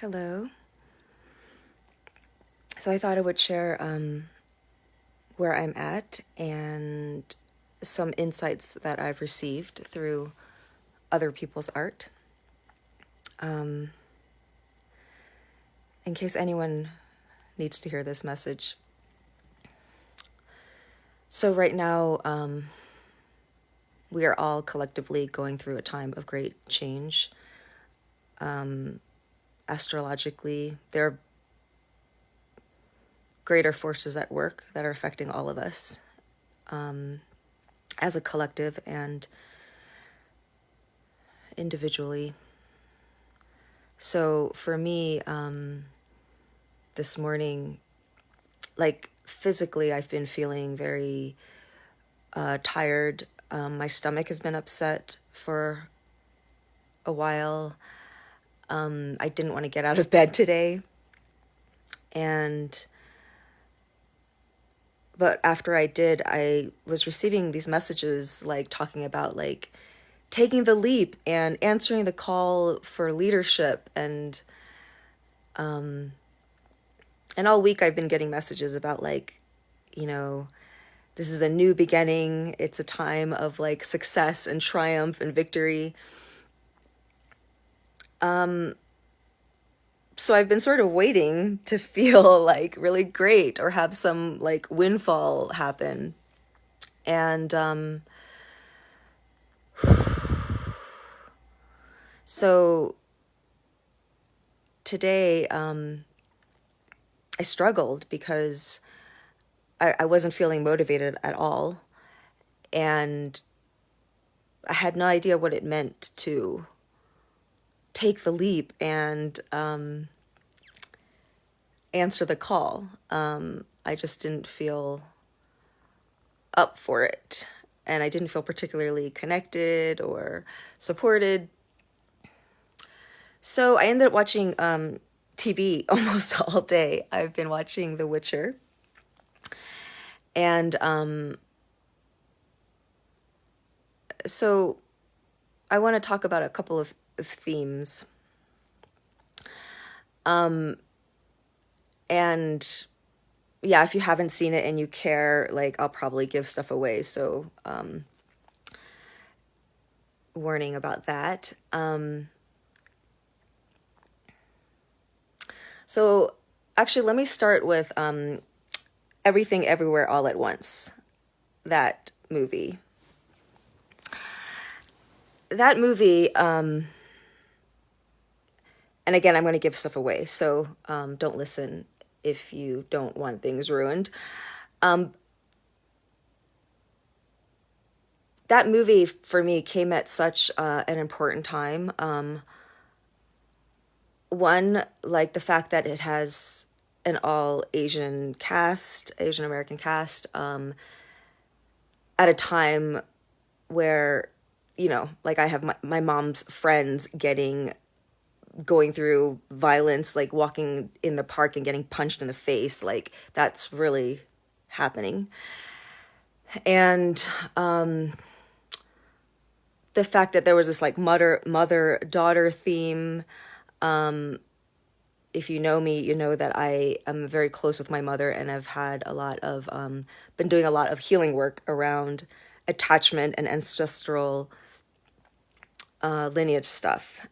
Hello. So I thought I would share where I'm at and some insights that I've received through other people's art. Um, in case anyone needs to hear this message. So right now, we are all collectively going through a time of great change. Astrologically, there are greater forces at work that are affecting all of us as a collective and individually. So for me, this morning, like physically, I've been feeling very tired. My stomach has been upset for a while. I didn't want to get out of bed today. But after I did, I was receiving these messages like talking about like taking the leap and answering the call for leadership and all week I've been getting messages about like, you know, this is a new beginning. It's a time of like success and triumph and victory. So I've been sort of waiting to feel like really great or have some like windfall happen. And so today I struggled because I wasn't feeling motivated at all. And I had no idea what it meant to take the leap and answer the call. I just didn't feel up for it. And I didn't feel particularly connected or supported. So I ended up watching TV almost all day. I've been watching The Witcher. And so I want to talk about a couple of themes. And yeah, if you haven't seen it and you care, like I'll probably give stuff away. So warning about that. So actually, let me start with Everything Everywhere All at Once. That movie. And again, I'm going to give stuff away, so don't listen if you don't want things ruined. That movie for me came at such an important time. One, like the fact that it has an all Asian cast, Asian American cast, at a time where, you know, like I have my mom's friends going through violence, like walking in the park and getting punched in the face. Like that's really happening. And the fact that there was this like mother-daughter theme. If you know me, you know that I am very close with my mother and I've had been doing a lot of healing work around attachment and ancestral lineage stuff.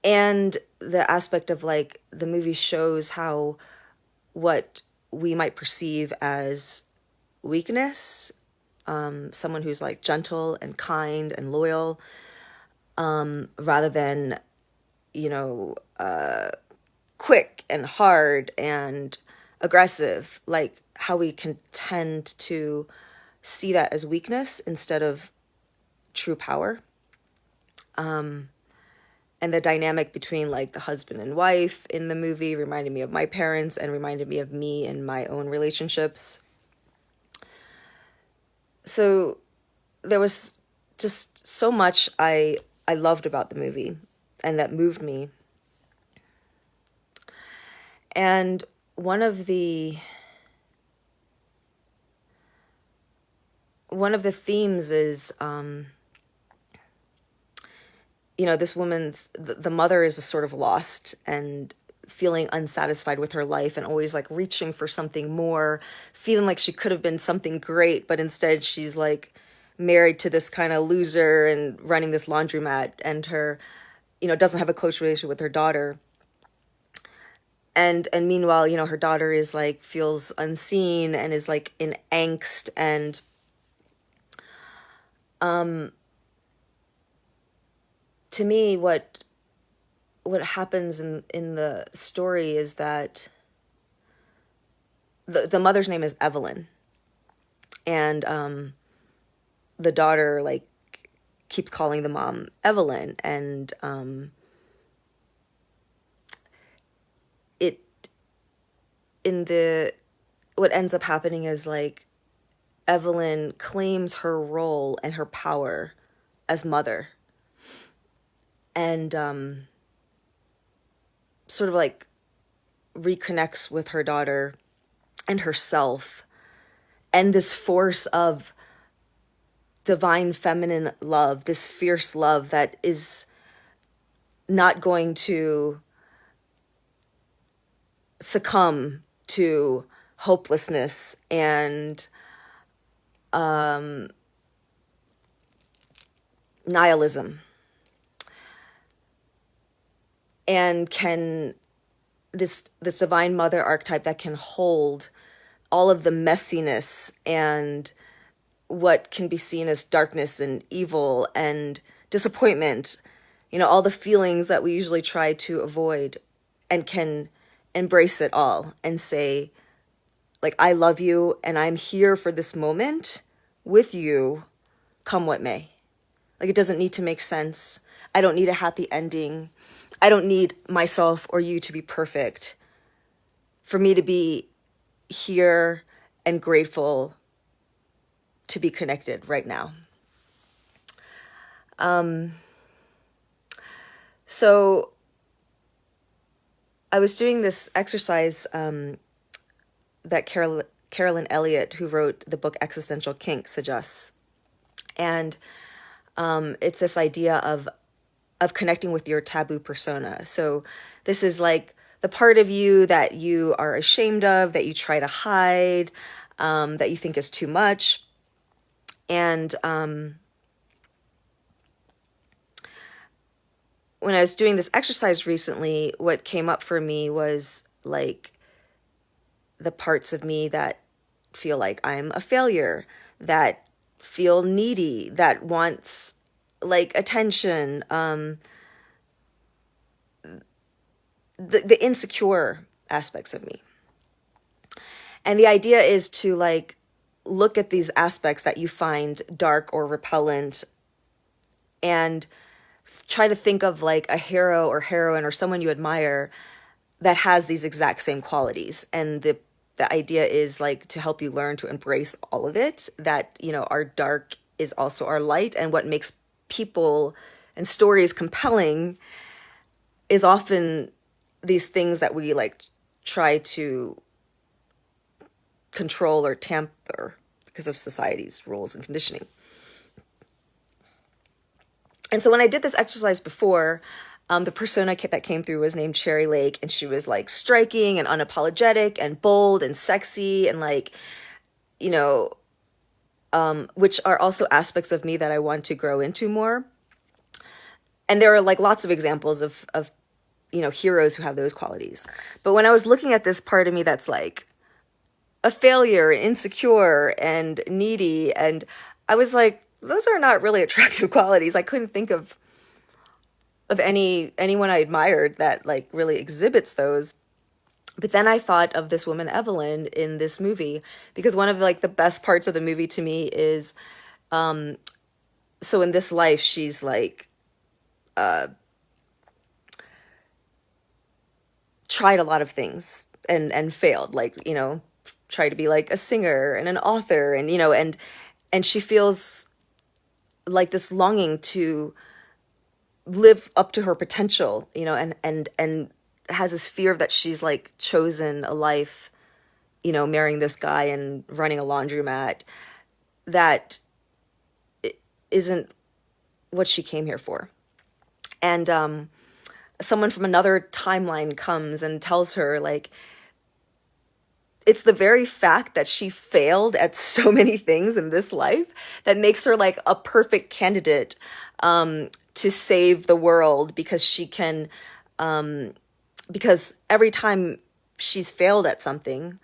And the aspect of like the movie shows how what we might perceive as weakness, someone who's like gentle and kind and loyal, rather than, you know, quick and hard and aggressive, like how we can tend to see that as weakness instead of true power. And the dynamic between like the husband and wife in the movie reminded me of my parents and reminded me of me and my own relationships. So there was just so much I loved about the movie and that moved me. And one of the themes is this woman's, the mother is a sort of lost and feeling unsatisfied with her life and always like reaching for something more, feeling like she could have been something great, but instead she's like married to this kind of loser and running this laundromat, and her, doesn't have a close relationship with her daughter. And meanwhile, her daughter is like feels unseen and is like in angst. And to me, what happens in the story is that the mother's name is Evelyn, and the daughter like keeps calling the mom Evelyn, and it in the what ends up happening is like Evelyn claims her role and her power as mother, and sort of like reconnects with her daughter and herself, and this force of divine feminine love, this fierce love that is not going to succumb to hopelessness and nihilism, and can this divine mother archetype that can hold all of the messiness and what can be seen as darkness and evil and disappointment, all the feelings that we usually try to avoid, and can embrace it all and say, like, I love you and I'm here for this moment with you, come what may. Like, it doesn't need to make sense. I don't need a happy ending. I don't need myself or you to be perfect for me to be here and grateful to be connected right now. So I was doing this exercise that Carolyn Elliott, who wrote the book Existential Kink, suggests. And it's this idea of connecting with your taboo persona. So this is like the part of you that you are ashamed of, that you try to hide, that you think is too much. And when I was doing this exercise recently, what came up for me was like the parts of me that feel like I'm a failure, that feel needy, that wants like attention, the insecure aspects of me. And the idea is to like look at these aspects that you find dark or repellent and try to think of like a hero or heroine or someone you admire that has these exact same qualities. And the idea is like to help you learn to embrace all of it, that, our dark is also our light, and what makes people and stories compelling is often these things that we like try to control or tamper because of society's rules and conditioning. And so when I did this exercise before, the persona that came through was named Cherry Lake, and she was like striking and unapologetic and bold and sexy and like, which are also aspects of me that I want to grow into more. And there are like lots of examples of heroes who have those qualities. But when I was looking at this part of me that's like a failure and insecure and needy, and I was like, those are not really attractive qualities. I couldn't think of anyone I admired that like really exhibits those. But then I thought of this woman Evelyn in this movie, because one of like the best parts of the movie to me is so in this life she's like tried a lot of things and failed, like, tried to be like a singer and an author, and and she feels like this longing to live up to her potential, and has this fear that she's like chosen a life, marrying this guy and running a laundromat that isn't what she came here for. And someone from another timeline comes and tells her, like, it's the very fact that she failed at so many things in this life that makes her like a perfect candidate to save the world, because she can, because every time she's failed at something,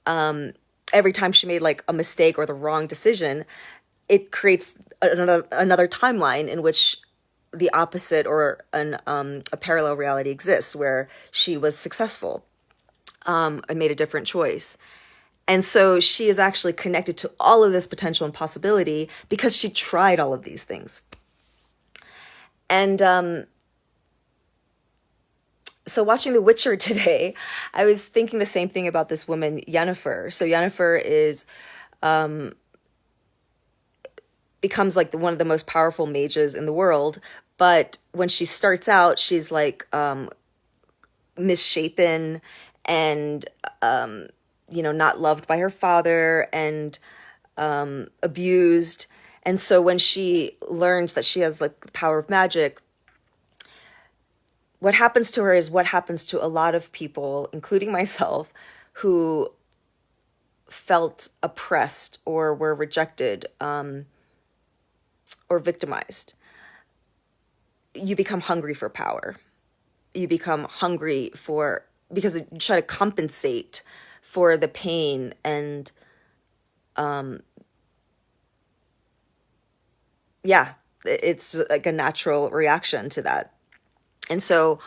every time she made like a mistake or the wrong decision, it creates another timeline in which the opposite or a parallel reality exists where she was successful, and made a different choice. And so she is actually connected to all of this potential and possibility because she tried all of these things. And so watching The Witcher today, I was thinking the same thing about this woman, Yennefer. So Yennefer is becomes like one of the most powerful mages in the world. But when she starts out, she's like misshapen and not loved by her father, and abused. And so when she learns that she has like the power of magic, what happens to her is what happens to a lot of people, including myself, who felt oppressed or were rejected, or victimized. You become hungry for power. You become hungry because you try to compensate for the pain, and it's like a natural reaction to that. And so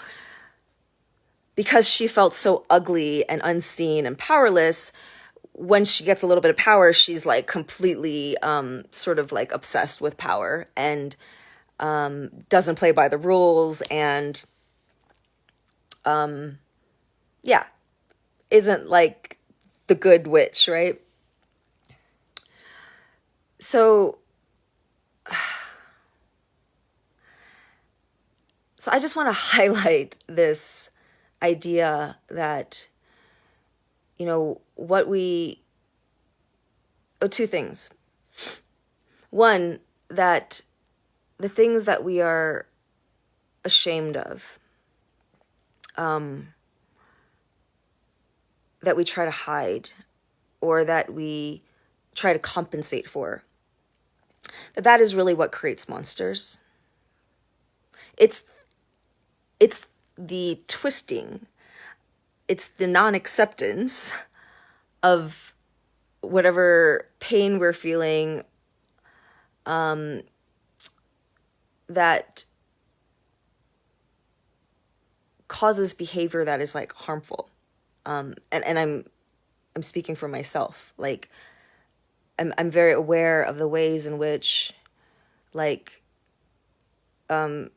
because she felt so ugly and unseen and powerless, when she gets a little bit of power, she's like completely sort of like obsessed with power, and doesn't play by the rules, and isn't like the good witch, right? So I just want to highlight this idea that, two things. One, that the things that we are ashamed of, that we try to hide, or that we try to compensate for, that is really what creates monsters. It's the twisting, it's the non-acceptance of whatever pain we're feeling, that causes behavior that is like harmful. And I'm speaking for myself. Like, I'm very aware of the ways in which, like, I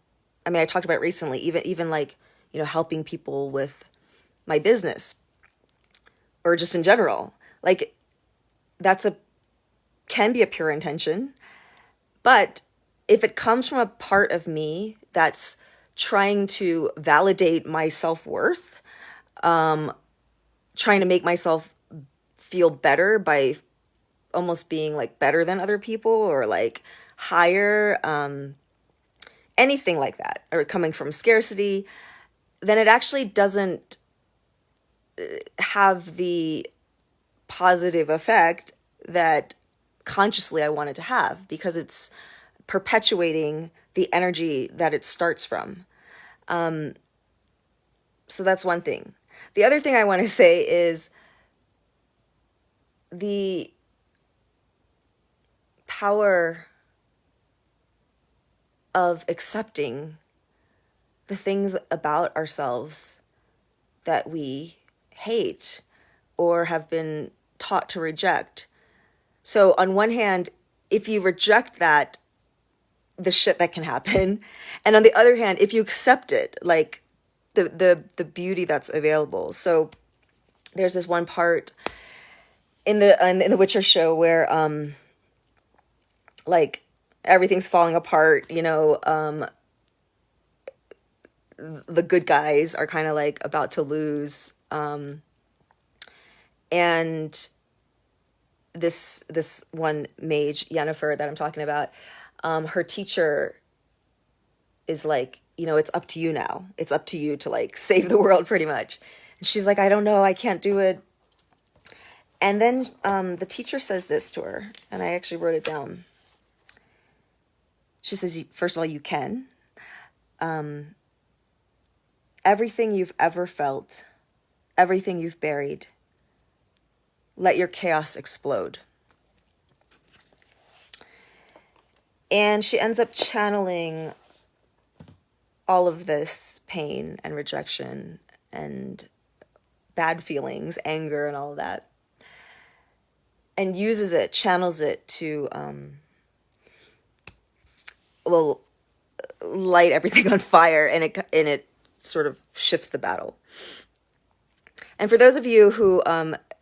talked about it recently, even like, helping people with my business, or just in general. Like, can be a pure intention, but if it comes from a part of me that's trying to validate my self-worth, trying to make myself feel better by almost being like better than other people, or like higher, anything like that, or coming from scarcity, then it actually doesn't have the positive effect that consciously I want it to have, because it's perpetuating the energy that it starts from. So that's one thing. The other thing I want to say is the power of accepting the things about ourselves that we hate or have been taught to reject. So on one hand, if you reject that, the shit that can happen, and on the other hand, if you accept it, like the beauty that's available. So there's this one part in the Witcher show where like everything's falling apart, the good guys are kind of like about to lose, and this one mage, Yennefer, that I'm talking about, her teacher is like it's up to you now. It's up to you to like save the world pretty much. And she's like, I don't know, I can't do it. And then the teacher says this to her, and I actually wrote it down. She says, first of all, you can. Everything you've ever felt, everything you've buried, let your chaos explode. And she ends up channeling all of this pain and rejection and bad feelings, anger and all of that, and uses it, channels it to, light everything on fire, and it sort of shifts the battle. And for those of you who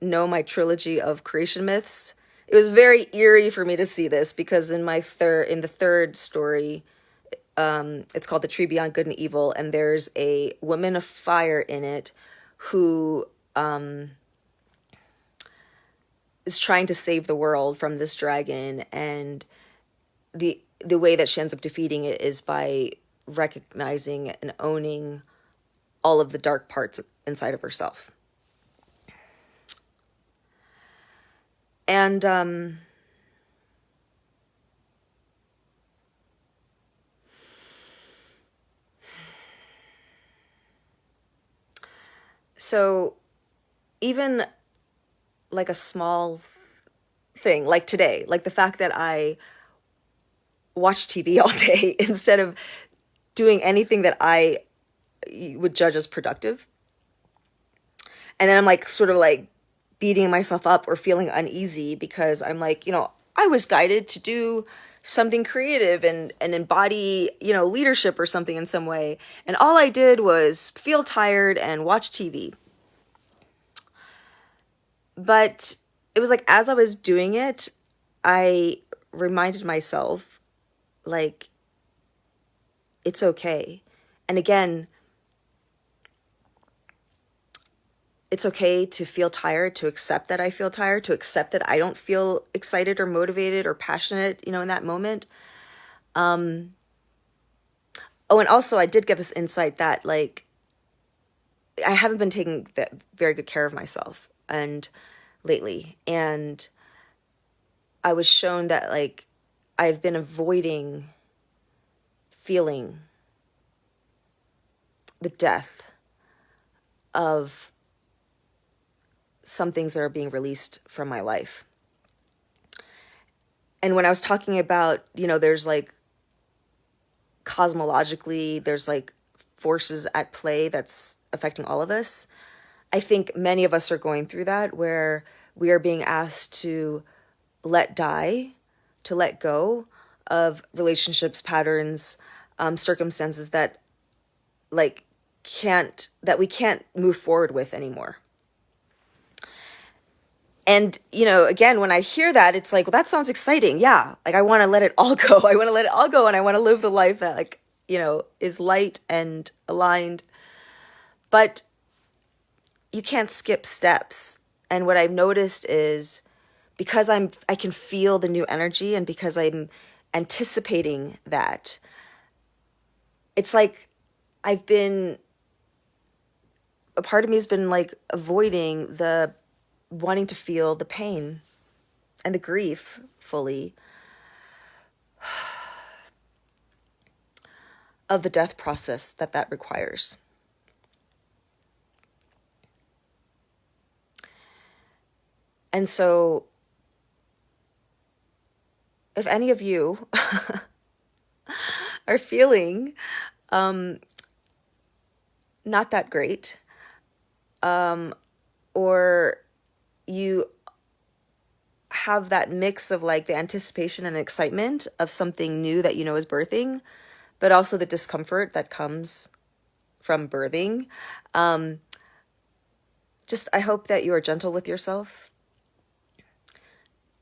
know my trilogy of creation myths, it was very eerie for me to see this, because in the third story, it's called The Tree Beyond Good and Evil, and there's a woman of fire in it who is trying to save the world from this dragon, and the way that she ends up defeating it is by recognizing and owning all of the dark parts inside of herself. And so even like a small thing like today, like the fact that I watch TV all day instead of doing anything that I would judge as productive. And then I'm like sort of like beating myself up or feeling uneasy because I'm like, I was guided to do something creative and embody, leadership or something in some way. And all I did was feel tired and watch TV. But it was like, as I was doing it, I reminded myself, like, it's okay. And again, it's okay to feel tired, to accept that I feel tired, to accept that I don't feel excited or motivated or passionate, in that moment. Oh, and also I did get this insight that, like, I haven't been taking very good care of myself and lately. And I was shown that, like, I've been avoiding feeling the death of some things that are being released from my life. And when I was talking about, there's like cosmologically, there's like forces at play that's affecting all of us. I think many of us are going through that, where we are being asked to let die, to let go of relationships, patterns, circumstances that we can't move forward with anymore. And, again, when I hear that, it's like, well, that sounds exciting. Yeah. Like, I want to let it all go. I want to let it all go. And I want to live the life that, like, is light and aligned. But you can't skip steps. And what I've noticed is, because I can feel the new energy, and because I'm anticipating that, it's like a part of me has been like avoiding the wanting to feel the pain and the grief fully of the death process that requires. And so if any of you are feeling not that great, or you have that mix of like the anticipation and excitement of something new that is birthing, but also the discomfort that comes from birthing, just I hope that you are gentle with yourself,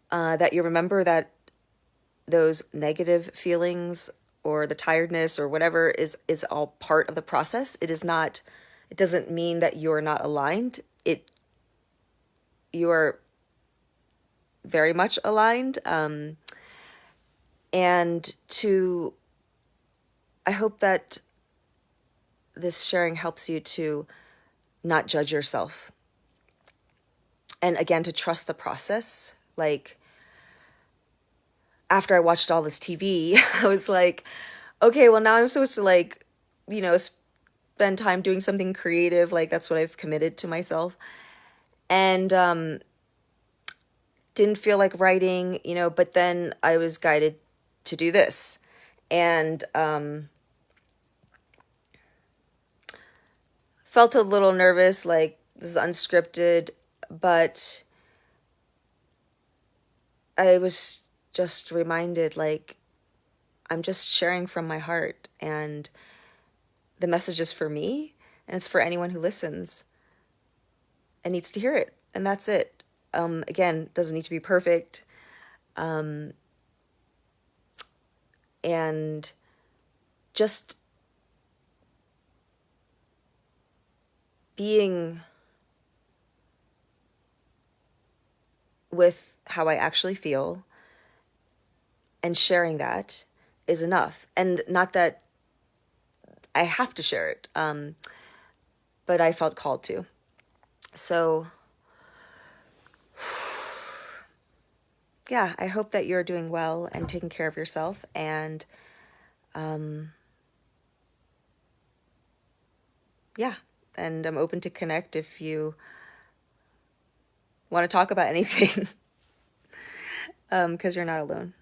that you remember that those negative feelings or the tiredness or whatever is all part of the process. It doesn't mean that you're not aligned. You are very much aligned. And I hope that this sharing helps you to not judge yourself. And again, to trust the process. Like, after I watched all this TV, I was like, okay, well, now I'm supposed to, like, spend time doing something creative. Like, that's what I've committed to myself. And didn't feel like writing, but then I was guided to do this. And felt a little nervous, like, this is unscripted, but I was just reminded, like, I'm just sharing from my heart, and the message is for me, and it's for anyone who listens and needs to hear it, and that's it. Again, doesn't need to be perfect, and just being with how I actually feel and sharing that is enough. And not that I have to share it, but I felt called to. So, yeah, I hope that you're doing well and taking care of yourself. And yeah, and I'm open to connect if you want to talk about anything, because you're not alone.